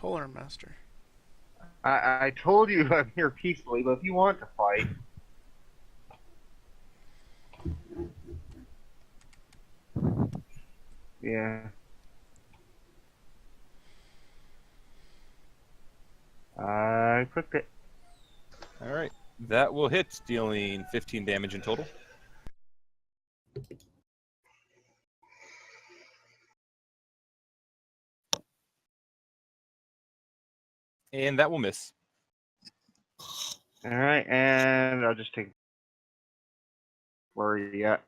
Polar Master. I told you I'm here peacefully, but if you want to fight... Yeah. I clicked it. Alright. That will hit, dealing 15 damage in total. And that will miss. Alright, and I'll just take... Where are you at?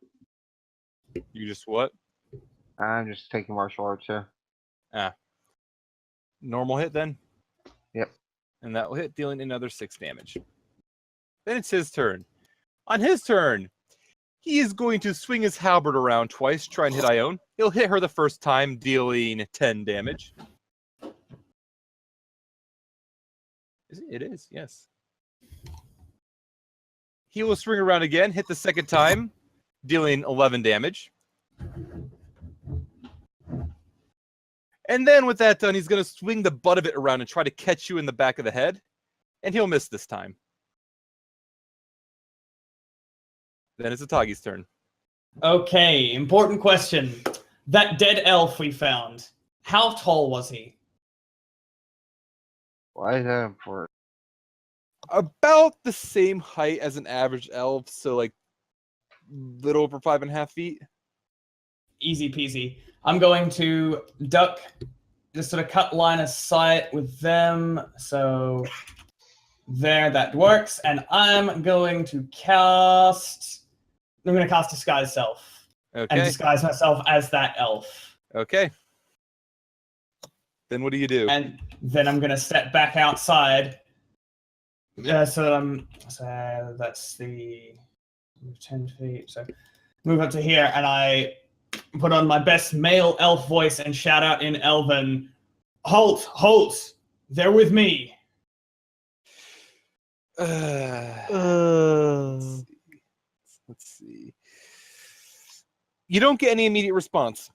You just what? I'm just taking martial arts here. Normal hit then? Yep. And that will hit, dealing another 6 damage. Then it's his turn. On his turn, he is going to swing his halberd around twice, try and hit Ione. He'll hit her the first time, dealing 10 damage. It is, yes. He will swing around again, hit the second time, dealing 11 damage. And then with that done, he's going to swing the butt of it around and try to catch you in the back of the head. And he'll miss this time. Then it's Atagi's turn. Okay, important question. That dead elf we found, how tall was he? Why is that important? About the same height as an average elf, so like little over 5.5 feet. Easy peasy. I'm going to duck, just sort of cut line of sight with them. So there, that works. And I'm going to cast Disguise Self. Okay. And disguise myself as that elf. Okay. Then what do you do? And then I'm going to step back outside. So that's the 10 feet. So move up to here, and I put on my best male elf voice and shout out in Elven, "Halt! Halt! They're with me!" Let's see. You don't get any immediate response.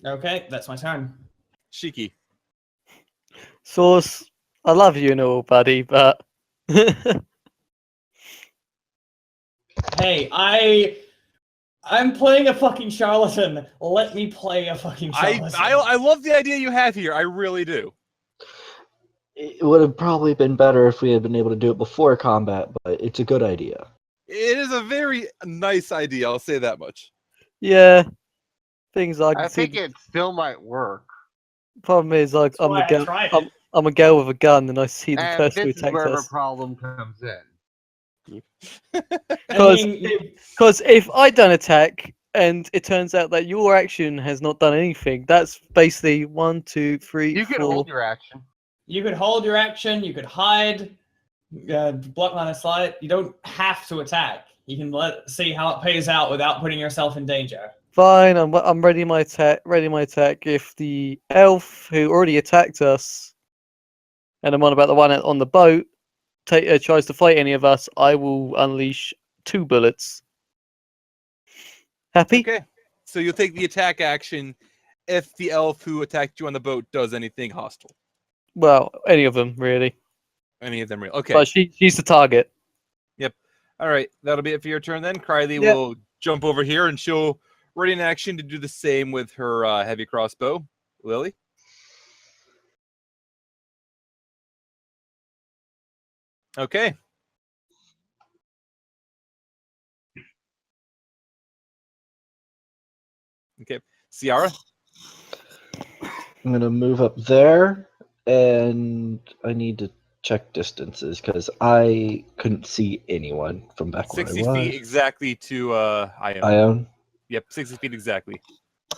Okay, that's my turn. Shiki. Source, I love you and all, buddy, but Hey, I'm playing a fucking charlatan. Let me play a fucking charlatan. I love the idea you have here. I really do. It would have probably been better if we had been able to do it before combat, but it's a good idea. It is a very nice idea. I'll say that much. yeah, things I can I see. think it still might work. Problem is, like, That's why I tried it. I'm a girl with a gun, and I see the And person who this is attacked where the us. problem comes in. Because if I don't attack, and it turns out that your action has not done anything, that's basically 1, 2, 3, You can 4. hold your action. You could hold your action, you could hide, block line of sight. You don't have to attack. You can see how it pays out without putting yourself in danger. Fine, I'm ready my attack. If the elf who already attacked us, and I'm on about the one on the boat, tries to fight any of us, I will unleash 2 bullets. Happy? Okay. So you'll take the attack action if the elf who attacked you on the boat does anything hostile. Well, any of them really. Any of them real. Okay. But she's the target. Yep. All right. That'll be it for your turn then. Krylie Yep. will jump over here and she'll ready in action to do the same with her heavy crossbow. Lily? Okay. Okay. Sayara? I'm going to move up there, and I need to check distances, because I couldn't see anyone from back where I 60 was. feet exactly to Ione. Ione? Yep, 60 feet exactly.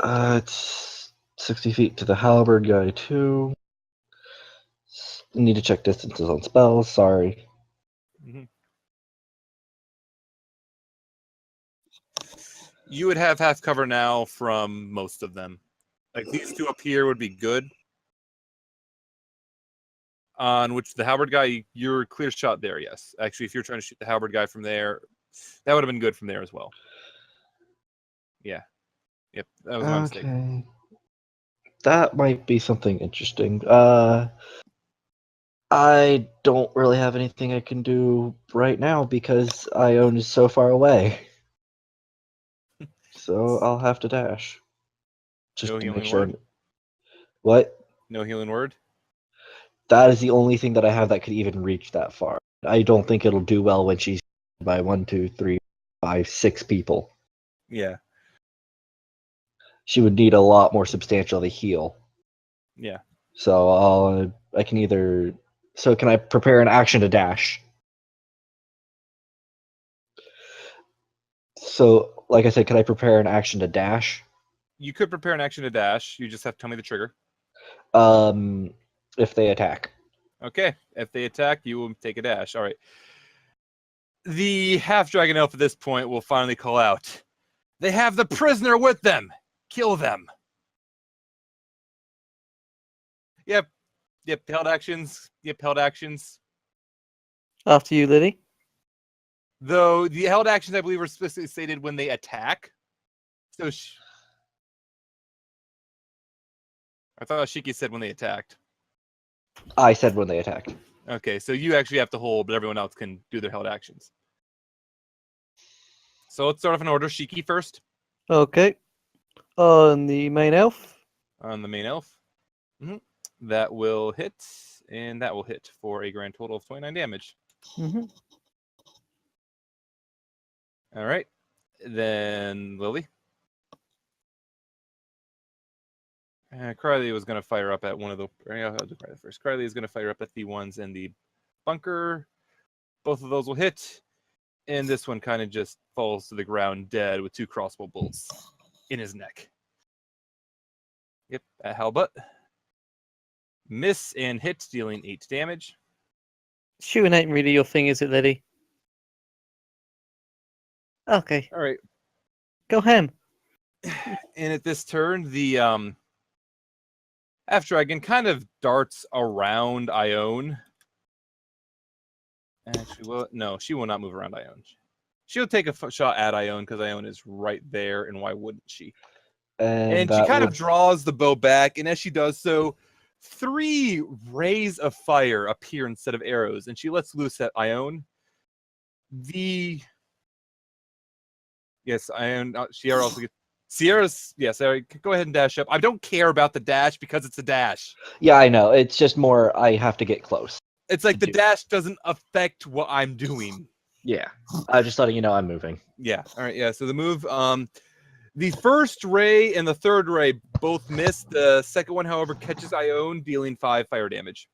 It's 60 feet to the halberd guy, too. Need to check distances on spells, sorry. Mm-hmm. You would have half cover now from most of them. Like these two up here would be good. On which the halberd guy, you're clear shot there, yes. Actually, if you're trying to shoot the halberd guy from there, that would have been good from there as well. Yeah. Yep, that was my mistake. Okay. That might be something interesting. I don't really have anything I can do right now because Ione is so far away. So I'll have to dash. Just No to make healing sure. word? What? No healing word? That is the only thing that I have that could even reach that far. I don't think it'll do well when she's by 1, 2, 3, 5, 6 people. Yeah. She would need a lot more substantial to heal. Yeah. So I can either. So can I prepare an action to dash? So, like I said, can I prepare an action to dash? You could prepare an action to dash. You just have to tell me the trigger. If they attack. Okay. If they attack, you will take a dash. All right. The half-dragon elf at this point will finally call out. They have the prisoner with them. Kill them. Yep. Held actions. Held actions. After you, Lily. Though the held actions, I believe, are specifically stated when they attack. So I thought Shiki said when they attacked. I said when they attacked. Okay, so you actually have to hold, but everyone else can do their held actions. So let's start off in order. Shiki first. Okay. On the main elf. On the main elf. That will hit, and that will hit for a grand total of 29 damage. All right. Then Lily. Crowley was going to fire up at one of the... I'll do Crowley first. Crowley is going to fire up at the ones in the bunker. Both of those will hit. And this one kind of just falls to the ground dead with 2 crossbow bolts in his neck. Yep, at halbut. Miss and hit, dealing 8 damage. Shooting ain't really your thing, is it, Lily? Okay. All right. Go ham. And at this turn, the half-dragon kind of darts around Ione. Actually, well, no, she will not move around Ione. She'll take a shot at Ione because Ione is right there, and why wouldn't she? And she kind of draws the bow back, and as she does so, 3 rays of fire appear instead of arrows, and she lets loose at Ione. Yes, Ione. Sierra also gets. Sierra's. Yes, Sarah, go ahead and dash up. I don't care about the dash because it's a dash. Yeah, I know. It's just more I have to get close. It's like the dash doesn't affect what I'm doing. Yeah. I just letting you know I'm moving. Yeah. All right. Yeah. So the move. The first ray and the third ray both miss. The second one, however, catches Ione, dealing 5 fire damage.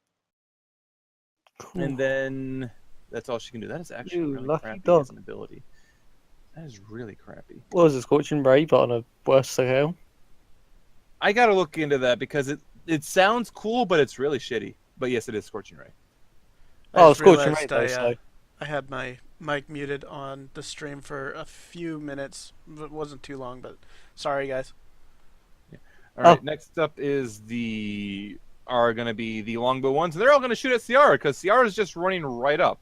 Cool. And then that's all she can do. That is actually You really lucky crappy dog. as an ability. That is really crappy. What was it, Scorching Ray, but on a worse scale? I gotta look into that because it sounds cool, but it's really shitty. But yes, it is Scorching Ray. Oh, just Scorching Ray, realized though, so. I had my mic muted on the stream for a few minutes. It wasn't too long, but sorry, guys. All right, next up is going to be the longbow ones. And they're all going to shoot at Sayara because Ciara's just running right up.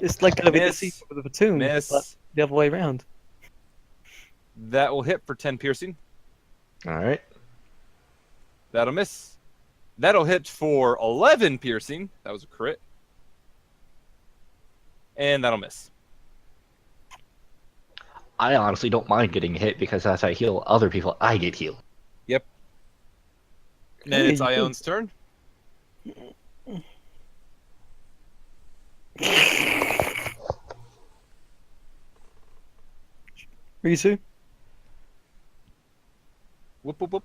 It's like going to be the Miss. sequel for the platoon, Miss. but the other way around. That will hit for 10 piercing. All right. That'll miss. That'll hit for 11 piercing. That was a crit. And that'll miss. I honestly don't mind getting hit because as I heal other people, I get healed. Yep. Then it's Ione's turn. Risu? Whoop, whoop, whoop.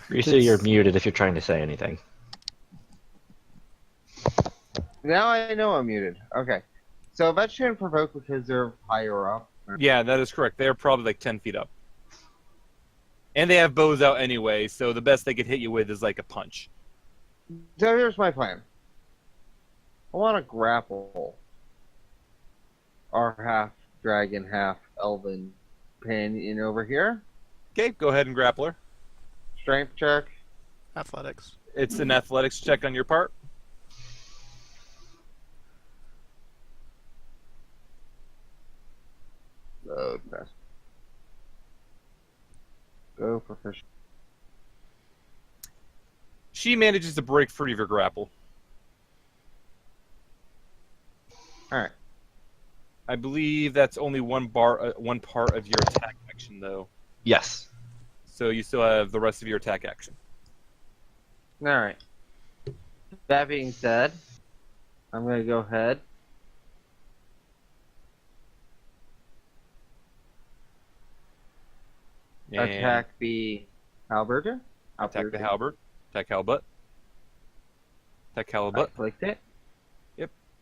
Risa, you're muted if you're trying to say anything. Now I know I'm muted. Okay. So that shouldn't provoke because they're higher up. Yeah, that is correct. They're probably like 10 feet up. And they have bows out anyway, so the best they could hit you with is like a punch. So here's my plan. I want to grapple our half-dragon, half-elven companion over here. Okay, go ahead and grapple her. Strength check. Athletics. It's an athletics check on your part. Okay. Go proficient. She manages to break free of your grapple. Alright. I believe that's only one part of your attack action, though. Yes. So you still have the rest of your attack action. Alright. That being said, I'm gonna go ahead. And Attack the halberdier. attack the halberd. Attack halbut. Attack I halbut. clicked it.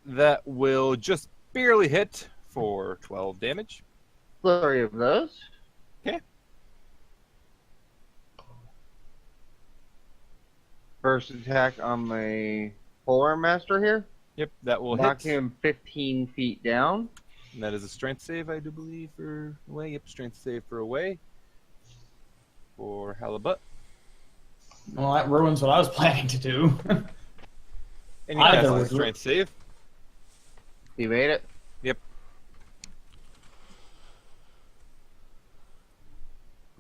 That will just barely hit for 12 damage. Flurry of those. Okay. First attack on the polearm master here. Yep, that will Knock hit. him 15 feet down. And that is a strength save, I do believe, for away. Yep, strength save for away. For halibut. Well, that ruins what I was planning to do. And you Either pass the would strength save. He made it. Yep.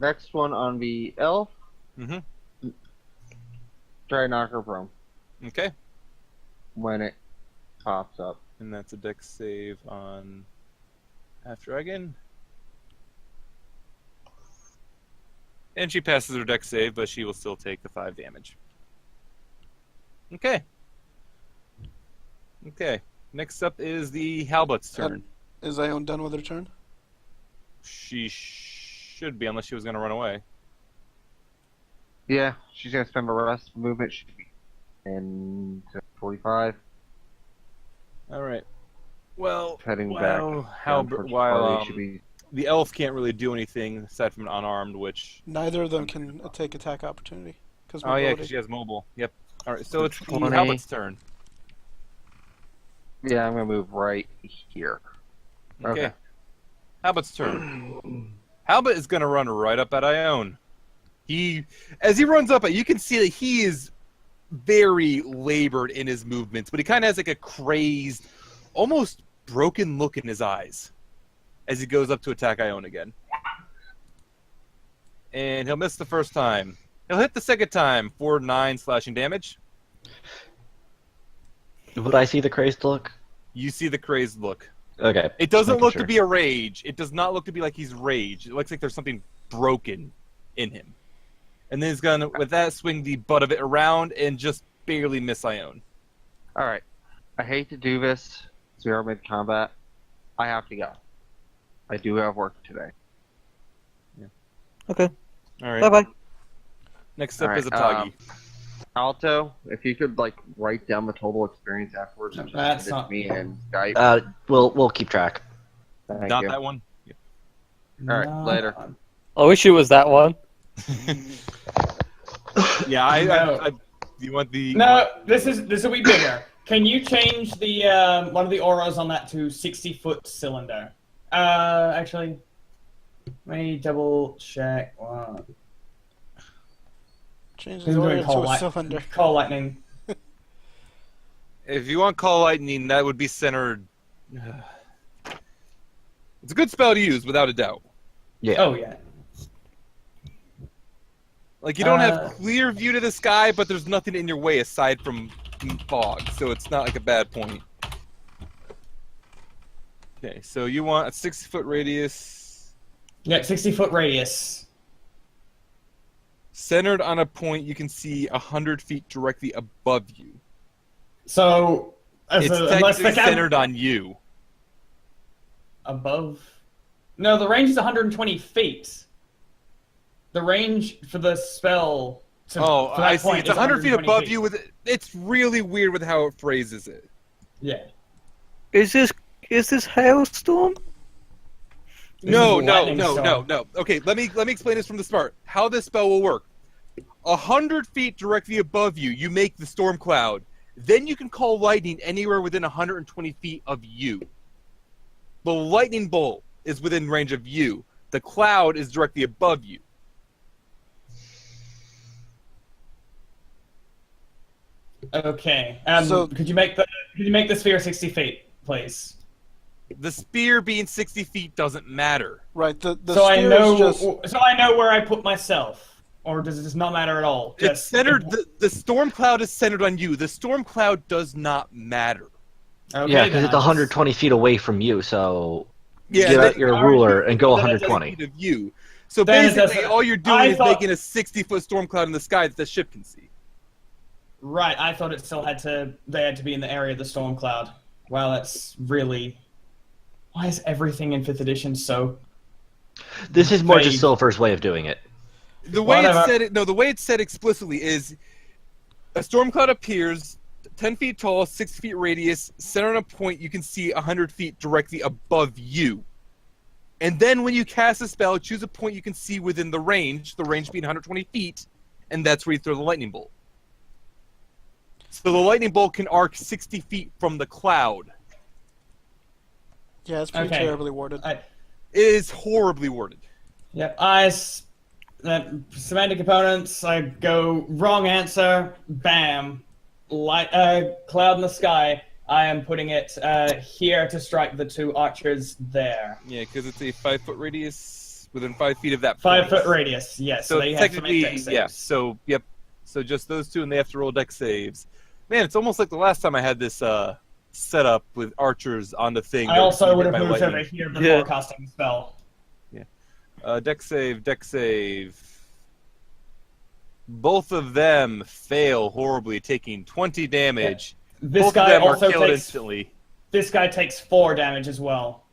Next one on the elf. Mm-hmm. Try to knock her prone Okay. when it pops up. And that's a dex save on half dragon. And she passes her dex save, but she will still take the 5 damage. Okay. Okay. Next up is the halbut's turn. Is Ione done with her turn? She should be, unless she was going to run away. Yeah, she's gonna spend the rest of the movement. Should be in 45. All right. Well, Heading back. while Should be. the elf can't really do anything aside from an unarmed, which... Neither of them can take attack opportunity. Oh, yeah, because she has mobile. Yep. All right, so it's the 20. halbut's turn. Yeah, I'm gonna move right here. Okay. Okay. Halbut's turn. Halbut is going to run right up at Ione. As he runs up, you can see that he is very labored in his movements, but he kind of has like a crazed, almost broken look in his eyes as he goes up to attack Ione again. And he'll miss the first time. He'll hit the second time for 9 slashing damage. Would I see the crazed look? You see the crazed look. Okay. It doesn't making look sure. to be a rage. It does not look to be like he's raged. It looks like there's something broken in him. And then he's going to, with that, swing the butt of it around and just barely miss Ione. Alright. I hate to do this. We are mid combat. I have to go. I do have work today. Okay. All right. Bye bye. Next up is Alright, Atagi. Alto, if you could like write down the total experience afterwards and just That's send it not- to me and Skype. We'll keep track. Thank Not you. that one. Yep. Alright, later. I wish it was that one. Yeah, I No. you want the... No, this will be bigger. Can you change the one of the auras on that to 60-foot cylinder? Actually, let me double check. Wow. Change Who's the doing order to call a light- cylinder. Call lightning. If you want Call Lightning, that would be centered... It's a good spell to use, without a doubt. Yeah. Oh yeah. Like, you don't have clear view to the sky, but there's nothing in your way aside from fog, so it's not like a bad point. Okay, so you want a 60-foot radius Yeah, 60-foot radius. centered on a point you can see 100 feet directly above you. So, It's unless technically the cab centered on you. above. No, the range is 120 feet. The range for the spell. To, Oh, for that I see. point It's is 100 feet 120 above you. It's really weird with how it phrases it. Yeah. Is this hailstorm? No. This is a lightning storm. Okay, let me explain this from the start. How this spell will work. 100 feet directly above you, you make the storm cloud. Then you can call lightning anywhere within 120 feet of you. The lightning bolt is within range of you. The cloud is directly above you. Okay. So- Could you make the sphere 60 feet, please? The spear being 60 feet doesn't matter. Right. The So I spear know. is just. So I know where I put myself, or does it just not matter at all? It's Just centered. The storm cloud is centered on you. The storm cloud does not matter. Okay, Yeah, because then it's I just- 120 feet away from you, so Yeah, get that- out your ruler and go that is 120. feet of you. So Then it basically, doesn't- all you're doing I is thought- making a 60-foot storm cloud in the sky that the ship can see. Right, I thought it still had to. They had to be in the area of the storm cloud. Wow, that's really. Why is everything in 5th edition so? This is more just Vague. Silver's way of doing it. The way Whatever. it's said, the way it's said explicitly is, a storm cloud appears 10 feet tall, 6 feet radius, centered on a point you can see 100 feet directly above you. And then when you cast a spell, choose a point you can see within the range being 120 feet, and that's where you throw the lightning bolt. So the lightning bolt can arc 60 feet from the cloud. Yeah, it's pretty Okay. terribly worded. It is horribly worded. Yep, semantic components. I go wrong answer. Bam, light. Cloud in the sky. I am putting it here to strike the 2 archers there. Yeah, because it's a 5-foot radius within 5 feet of that 5 point. foot radius. Yes. So they have to technically, make dex saves. yeah. So yep. So just those 2, and they have to roll dex saves. Man, it's almost like the last time I had this set up with archers on the thing. I that also hit would have by moved lightning. over here before Yeah. casting the spell. Dex save. Both of them fail horribly, taking 20 damage. This Both of guy them are also killed takes. instantly. This guy takes 4 damage as well.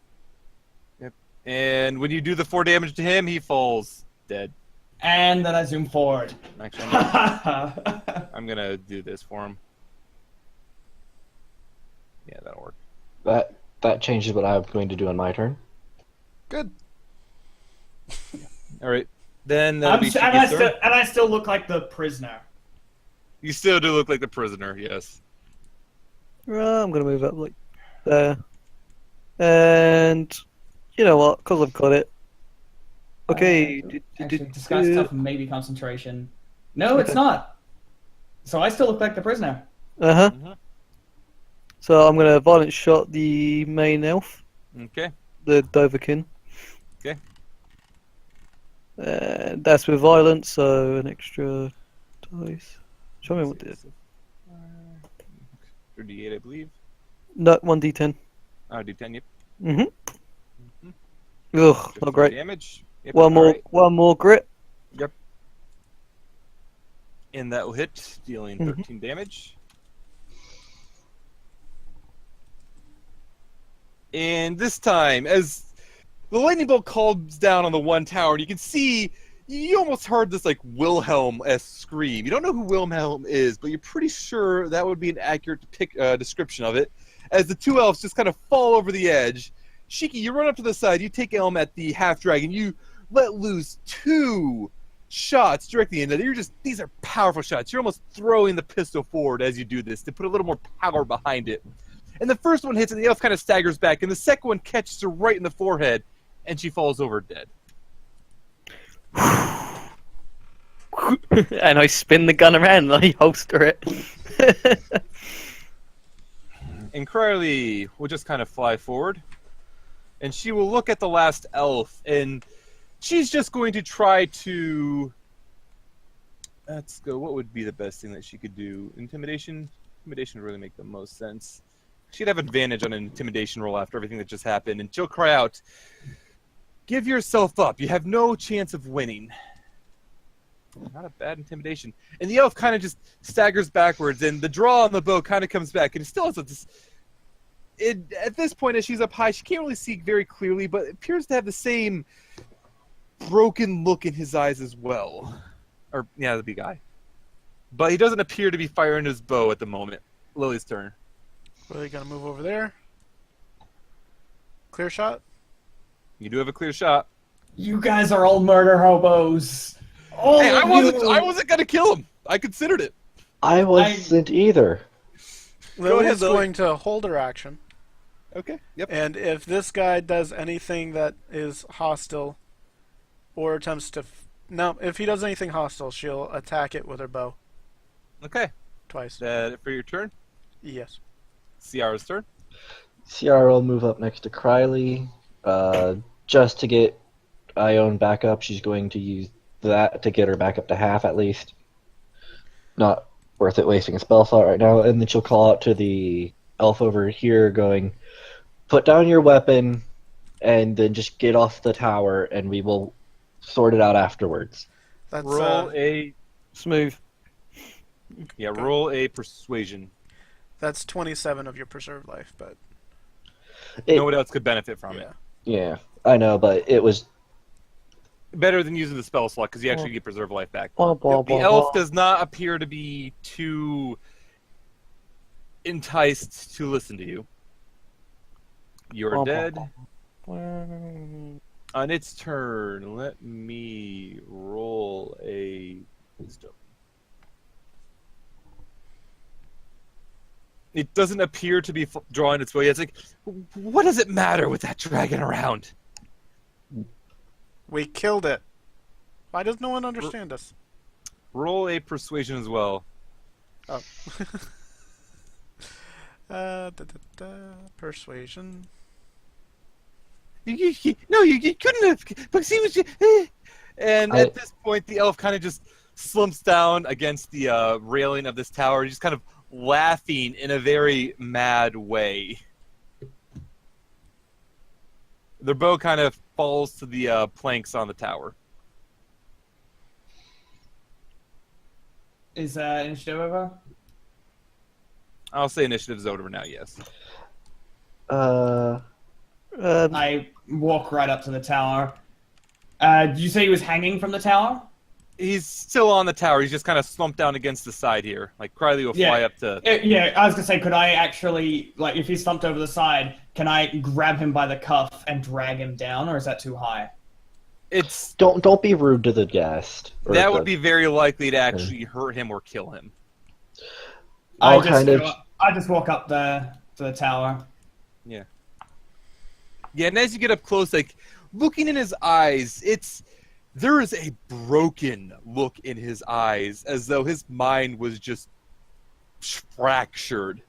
And when you do the 4 damage to him, he falls dead. And then I zoom forward. Actually, That's I'm gonna do this for him. Yeah, that'll work. That changes what I'm going to do on my turn. Good. All right. Then that'll be Shiki's turn. and I still look like the prisoner. You still do look like the prisoner, yes. Right, I'm gonna move up like there, and you know what? Because I've got it. Okay. Actually, disguise stuff, maybe concentration. No, it's not. So I still look like the prisoner. Uh huh. Mhm. So I'm gonna violent shot the main elf, Okay. the Doverkin. Okay. That's with violence, so an extra dice. Show me what it is. 38, I believe. No, 1d10. Oh, D10, yep. Mhm. Ugh, Just not great. Damage. Yep, One more, alright. one more grit. Yep. And that will hit, dealing Mhm. 13 damage. And this time, as the lightning bolt comes down on the one tower, and you can see, you almost heard this like Wilhelm-esque scream. You don't know who Wilhelm is, but you're pretty sure that would be an accurate description of it. As the 2 elves just kind of fall over the edge. Shiki, you run up to the side, you take Elm at the half-dragon, you let loose 2 shots directly into it. These are powerful shots. You're almost throwing the pistol forward as you do this to put a little more power behind it. And the first one hits and the elf kind of staggers back, and the second one catches her right in the forehead, and she falls over dead. And I spin the gun around and I holster it. And Crowley will just kind of fly forward, and she will look at the last elf, and she's just going to try to... Let's go. What would be the best thing that she could do? Intimidation? Intimidation would really make the most sense. She'd have advantage on an intimidation roll after everything that just happened, and she'll cry out, "Give yourself up. You have no chance of winning." Not a bad intimidation. And the elf kind of just staggers backwards, and the draw on the bow kind of comes back, and it still has this... at this point, as she's up high, she can't really see very clearly, but it appears to have the same broken look in his eyes as well. Or, yeah, the big guy. But he doesn't appear to be firing his bow at the moment. Lily's turn. Really gonna move over there. Clear shot. You do have a clear shot. You guys are all murder hobos. All Hey, I of wasn't gonna kill him. I considered it. I wasn't either. Lily ahead, is Lily. going to hold her action, Okay. Yep. and if this guy does anything that is hostile, or attempts to, no, if he does anything hostile, she'll attack it with her bow Okay. twice. Is that it for your turn? Yes. Sayara's turn. Sayara will move up next to Krylie. Just to get Ione back up, she's going to use that to get her back up to half at least. Not worth it wasting a spell slot right now. And then she'll call out to the elf over here going, put down your weapon and then just get off the tower and we will sort it out afterwards. That's Roll a Smooth. roll a persuasion. that's 27 of your preserved life, but No one else could benefit from it. Yeah, I know, but it was Better than using the spell slot because you actually get preserve life back. Blah, blah, The blah, elf blah. does not appear to be too enticed to listen to you. You're Blah, blah, dead. blah. Well, On its turn, let me roll a wisdom. It doesn't appear to be drawing its way. It's like, what does it matter with that dragon around? we killed it. Why does no one understand us? Roll a persuasion as well. Oh. Persuasion. You couldn't have. But see what you. And at this point, the elf kind of just slumps down against the railing of this tower, just kind of laughing in a very mad way. Their bow kind of falls to the planks on the tower. Is initiative over? I'll say initiative's over now, yes. I walk right up to the tower. Did you say he was hanging from the tower? He's still on the tower. He's just kind of slumped down against the side here. Like, Krylie will fly up to... Yeah, I was gonna say, could I actually, like, if he's slumped over the side, can I grab him by the cuff and drag him down, or is that too high? It's... don't be rude to the guest. That would be very likely to actually hurt him or kill him. I'll I just walk up there to the tower. Yeah. Yeah, and as you get up close, like, looking in his eyes, there is a broken look in his eyes, as though his mind was just fractured.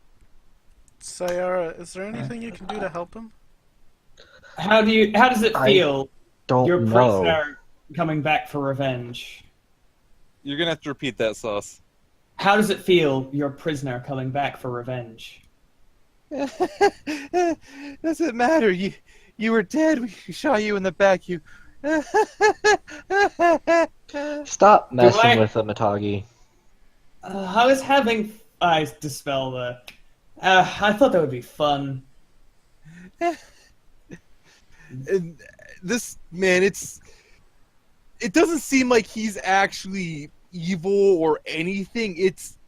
Sayara, is there anything you can do to help him? How does it feel? Don't Your know. prisoner coming back for revenge. You're gonna have to repeat that, Sauce. How does it feel, your prisoner coming back for revenge? Doesn't matter. You were dead. We shot you in the back. You. Stop messing I- with him, Atagi. I was having... I dispel the... I thought that would be fun. And this man, it doesn't seem like he's actually evil or anything. It's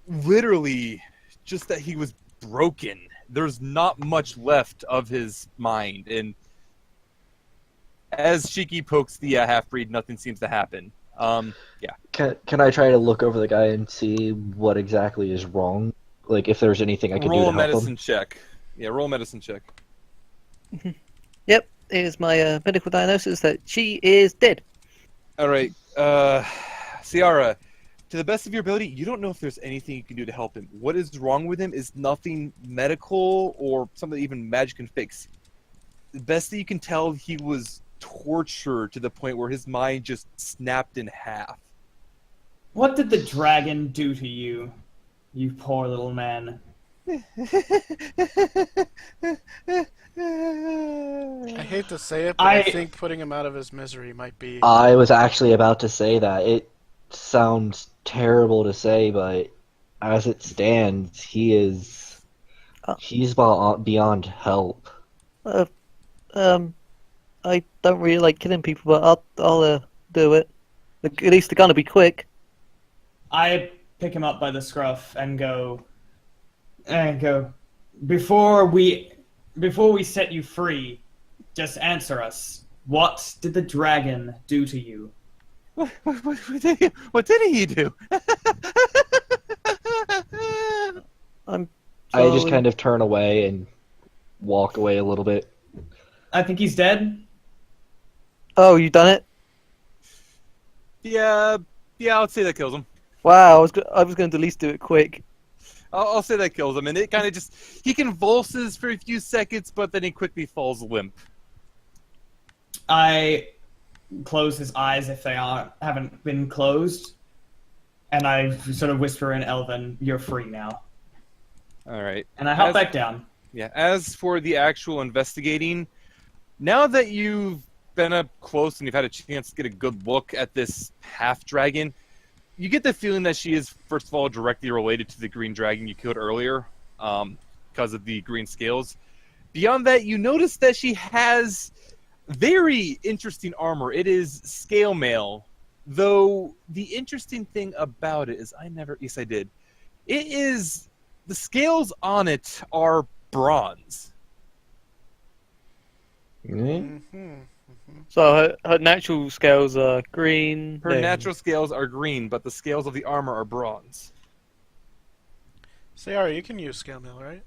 literally just that he was broken. There's not much left of his mind, and as Shiki pokes the half-breed, nothing seems to happen. Yeah. Can I try to look over the guy and see what exactly is wrong? Like, if there's anything I can do Roll to a help medicine him? check. Yeah, roll a medicine check. Yep, here's my medical diagnosis that she is dead. All right, Sayara, to the best of your ability, you don't know if there's anything you can do to help him. What is wrong with him is nothing medical or something even magic can fix. The best that you can tell, he was tortured to the point where his mind just snapped in half. What did the dragon do to you, you poor little man? I hate to say it, but I think putting him out of his misery might be... I was actually about to say that. It sounds terrible to say, but as it stands, he's beyond help. I don't really like killing people, but I'll do it. At least they're gonna be quick. I pick him up by the scruff and go, before we set you free, just answer us. What did the dragon do to you? What did he do? I just kind of turn away and walk away a little bit. I think he's dead. Oh, you done it? Yeah, I'd say that kills him. Wow, I was going to at least do it quick. I'll say that kills him, and it kind of just he convulses for a few seconds, but then he quickly falls limp. I close his eyes if they haven't been closed, and I sort of whisper in Elven, "You're free now." All right. And I hop back down. Yeah. As for the actual investigating, now that you've been up close and you've had a chance to get a good look at this half dragon, you get the feeling that she is, first of all, directly related to the green dragon you killed earlier, because of the green scales. Beyond that, you notice that she has very interesting armor. It is scale mail, though the interesting thing about it is yes, I did. It is the scales on it are bronze. Mm-hmm. So her natural scales are green. Her natural scales are green, but the scales of the armor are bronze. Sayara, you can use scale mail, right?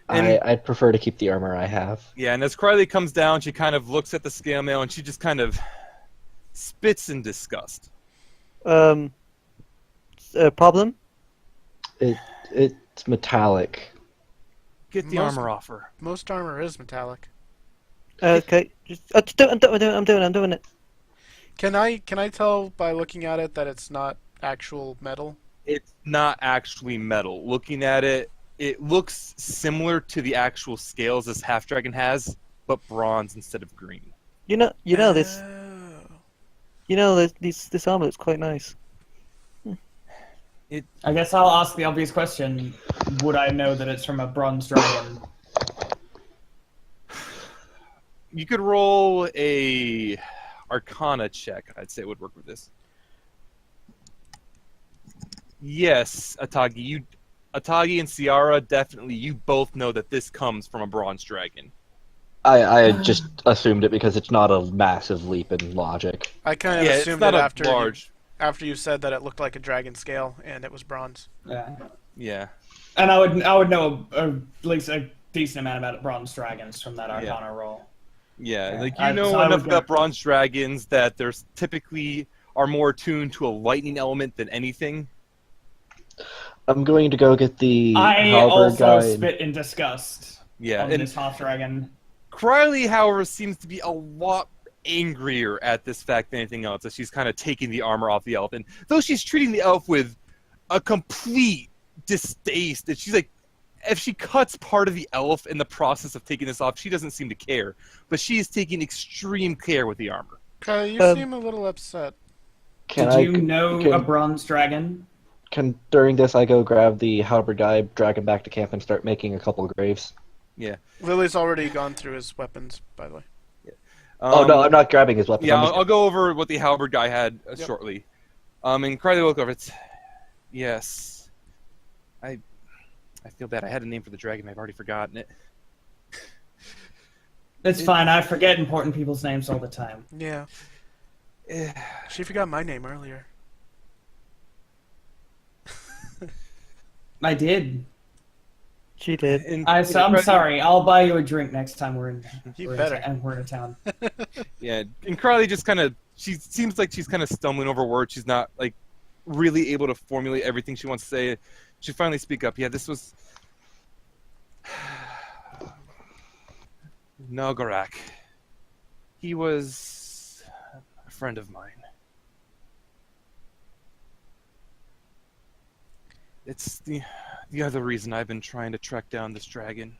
I'd prefer to keep the armor I have. Yeah, and as Crowley comes down, she kind of looks at the scale mail and she just kind of spits in disgust. Problem? It's metallic. Get the armor off her. Most armor is metallic. Okay, I'm doing it. Can I tell by looking at it that it's not actual metal? It's not actually metal. Looking at it, it looks similar to the actual scales this half dragon has, but bronze instead of green. You know this. Oh. You know this armor looks quite nice. I guess I'll ask the obvious question: would I know that it's from a bronze dragon? You could roll a Arcana check. I'd say it would work with this. Yes, Atagi. Atagi and Sayara, definitely. You both know that this comes from a bronze dragon. I just assumed it because it's not a massive leap in logic. I kind of Yeah, it's assumed not it a large. after you said that it looked like a dragon scale and it was bronze. Yeah. Yeah. And I would know at least a decent amount about bronze dragons from that Arcana roll. Yeah, Yeah. like you So know I enough would about go- bronze dragons that there's typically are more attuned to a lightning element than anything. I'm going to go get the I halberd also guy. spit in disgust Yeah, on and this half dragon. Crowley, however, seems to be a lot angrier at this fact than anything else, as she's kind of taking the armor off the elf. And though she's treating the elf with a complete distaste, that she's like, if she cuts part of the elf in the process of taking this off, she doesn't seem to care. But she is taking extreme care with the armor. Okay, you seem a little upset. Did you know a bronze dragon? Can during this I go grab the halberd guy, drag him back to camp, and start making a couple of graves? Yeah. Lily's already gone through his weapons, by the way. Oh no, I'm not grabbing his weapons. Yeah, I'm just- I'll go over what the halberd guy had Yep. shortly. And Crowley will look over it. Yes. I feel bad. I had a name for the dragon. I've already forgotten it. It's fine. I forget important people's names all the time. Yeah. She forgot my name earlier. I did. She did. And, I'm sorry. I'll buy you a drink next time we're in. You we're better. In we're in a town. Yeah, and Crowley just kind of, she seems like she's kind of stumbling over words. She's not like really able to formulate everything she wants to say. She finally speak up. Yeah, this was Nagarak. He was a friend of mine. It's the other reason I've been trying to track down this dragon.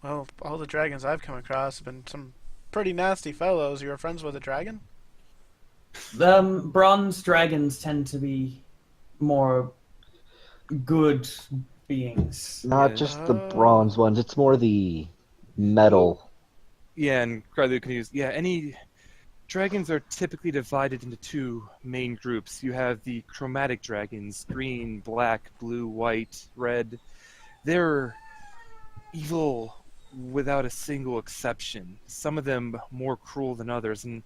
Well, all the dragons I've come across have been some pretty nasty fellows. You were friends with a dragon? Bronze dragons tend to be more good beings. Not just the bronze ones. It's more the metal. Yeah, and Crowley can use. Yeah, any dragons are typically divided into two main groups. You have the chromatic dragons: green, black, blue, white, red. They're evil without a single exception. Some of them more cruel than others, and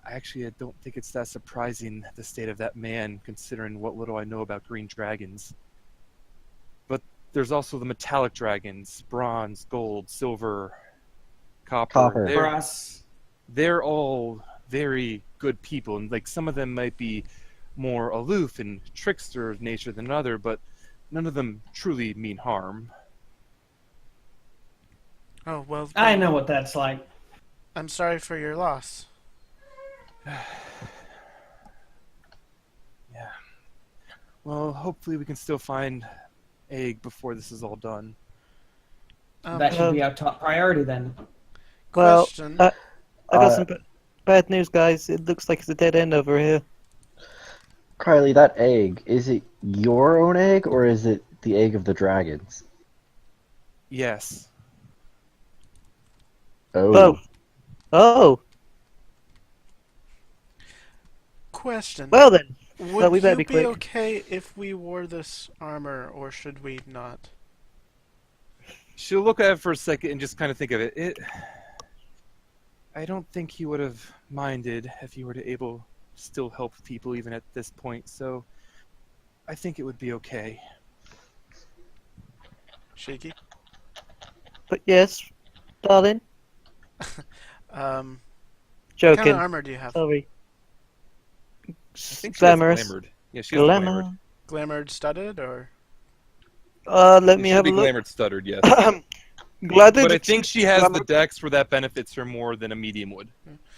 I don't think it's that surprising, the state of that man, considering what little I know about green dragons. But there's also the metallic dragons: bronze, gold, silver, copper. Brass. They're all very good people, and like some of them might be more aloof and trickster of nature than another, but none of them truly mean harm. Oh, well, I know what that's like. I'm sorry for your loss. Yeah. Well, hopefully we can still find egg before this is all done. That should be our top priority then. Well, Question. I got Uh, some bad news, guys. It looks like it's a dead end over here. Criley, that egg, is it your own egg or is it the egg of the dragons? Yes. Oh. Oh. Question. Well then. Would we better you be be quick. okay if we wore this armor, or should we not? She'll look at it for a second and just kind of think of it. I don't think he would have minded if you were to able still help people even at this point, so I think it would be okay. Shiki? But yes, darling. What kind Joking. of armor do you have? Sorry. I think she has Glamorous. glamored. Yeah, she has the glamored. Glamour. Glamoured studded, or? Let me It should have be a look. glamored stuttered, yes. Glad But I think she has glamour. the dex where that benefits her more than a medium would.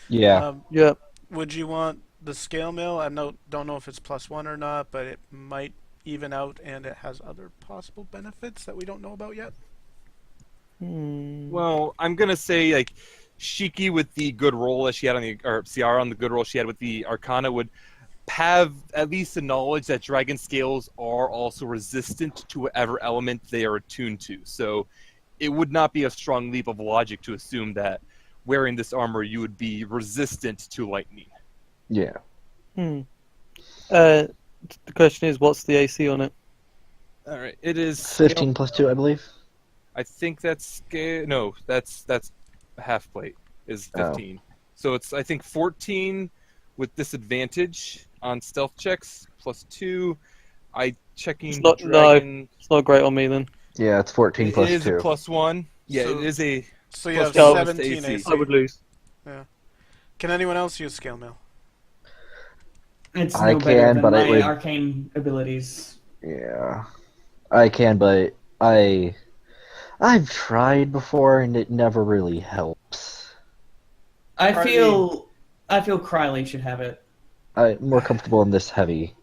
Yeah. Yeah. Would you want the scale mail? I don't know if it's +1 or not, but it might even out, and it has other possible benefits that we don't know about yet. Well, I'm gonna say like Shiki with the good roll that she had on the, or Sayara on the good roll she had with the Arcana would have at least the knowledge that dragon scales are also resistant to whatever element they are attuned to. So it would not be a strong leap of logic to assume that wearing this armor you would be resistant to lightning. Yeah. The question is, what's the AC on it? All right, it is 15 plus 2, I believe. I think that's scale. No, that's half plate is 15. So it's I think 14 with disadvantage on stealth checks plus 2. Checking It's the not. dragon. It's not great on me then. Yeah, it's 14 It plus is 2. a +1. Yeah, So- it is a. So you Plus have bonus to 17 AC. AC. I would lose. Can anyone else use scale mail? It's I no better can, than but my it would- arcane abilities. Yeah. I can, but I've tried before and it never really helps. I feel Criley should have it. I'm more comfortable in this heavy.